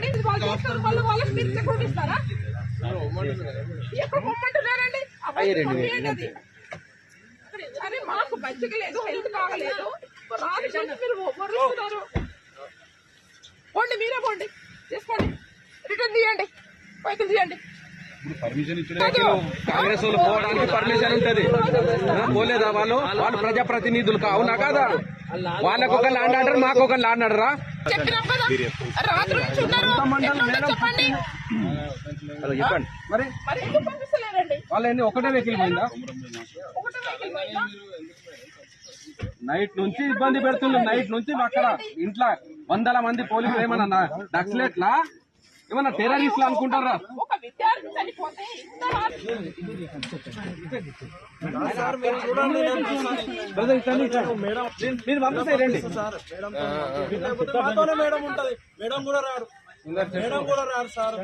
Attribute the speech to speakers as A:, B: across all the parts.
A: చెప్పండి. వాళ్ళు చేస్తారు, వాళ్ళకి మీరు సెక్యూరిటీ ఇస్తారా? ఎక్కడ పొమ్మంటున్నారండి? అరే మాకు మంచిగా లేదు, హెల్త్ బాగలేదు, మీరు పొరుస్తున్నారు. పోండి, మీరే పోండి, తీసుకోండి, రిటర్న్ తీయండి, పైకి తీయండి.
B: కాంగ్రెస్ వాళ్ళు పోవడానికి పర్మిషన్ ఉంటది, పోలేదా? వాళ్ళు ప్రజాప్రతినిధులు అవునా కాదా? వాళ్ళకు ఒక ల్యాండ్ ఆర్డర్, మాకు ఒక ల్యాండ్ ఆర్డరా?
A: చెప్పండి
B: మరి వాళ్ళ ఒకటే వెహికల్ పోయిందా? నైట్ నుంచి ఇబ్బంది పెడుతుంది. నైట్ నుంచి అక్కడ ఇంట్లో 100 మంది పోలీసులు ఏమన్నా నక్సలెట్లా, ఏమన్నా టెర్రరిస్టులు అనుకుంటారా? మీరు పంపిస్తారండి,
C: మేడం ఉంటది, మేడం కూడా రారు, మేడం కూడా రారు సార్.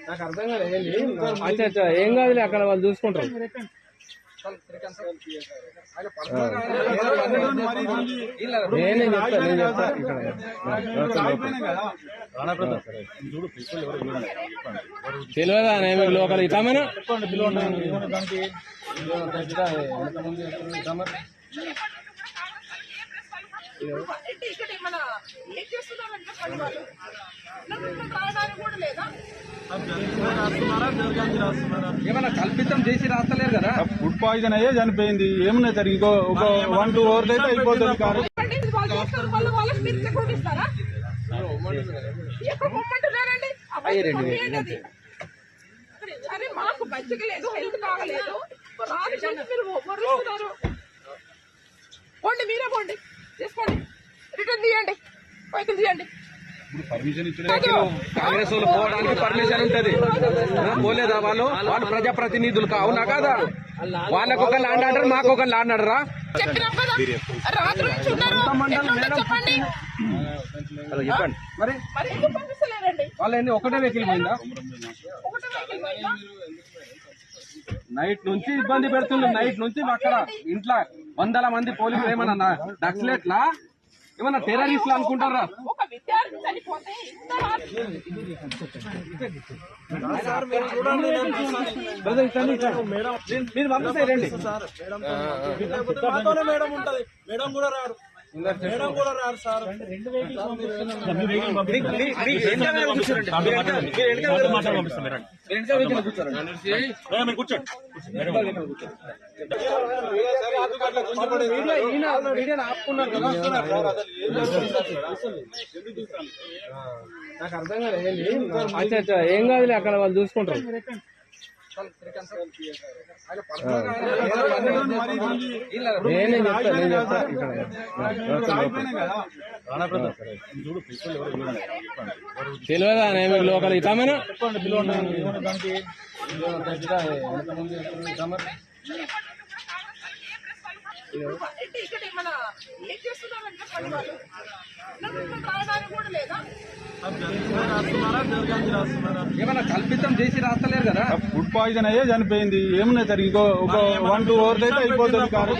B: నాకు అర్థం కాదు. ఏం కాదులే, అక్కడ వాళ్ళు చూసుకుంటారు. నేను చెప్తా తెలియదా మీకు లోకల్ ఇస్తామని ఏమన్నా కల్పితం చేసి రాస్తలేరు కదా.
C: ఫుడ్ పాయిజన్ అయ్యే చనిపోయింది, ఏమన్నా జరిగి ఒక 1-2 అవర్స్ అయితే అయిపోతుంది.
A: అరే మాకు మంచిగా లేదు, హెల్త్ బాగలేదు, మీరు పొరుస్తున్నారు. పోండి, మీరే పోండి, తీసుకోండి, రిటర్న్ తీయండి, పైకి తీయండి.
B: కాంగ్రెస్ వాళ్ళు పోవడానికి పర్మిషన్ ఉంటది, పోలేదా? వాళ్ళు ప్రజాప్రతినిధులు అవునా కాదా? వాళ్ళకు ఒక ల్యాండ్ ఆర్డర్, మాకు ఒక ల్యాండ్ ఆర్డరా?
A: చెప్పండి
B: మరి వాళ్ళ ఒకటే వెహికల్ పోయిందా? నైట్ నుంచి ఇబ్బంది పెడుతుంది. నైట్ నుంచి అక్కడ ఇంట్లో 100 మంది పోలీసులు ఏమన్నా నక్సలెట్లా, ఏమన్నా టెర్రరిస్టులు అనుకుంటారా? మీరు పంపిస్తారండి,
C: మేడం ఉంటది, మేడం కూడా రారు, మేడం కూడా రారు సార్.
B: నాకు అర్థం కాదు. ఏం కాదులే, అక్కడ వాళ్ళు చూసుకుంటారు. నేను చెప్తా తెలియదా మీకు లోకల్ ఇస్తామని ఏమన్నా కల్పితం చేసి రాస్తలేరు కదా.
C: ఫుడ్ పాయిజన్ అయ్యే చనిపోయింది, ఏమన్నా జరిగి ఒక 1-2 అవర్స్ అయితే అయిపోతుంది.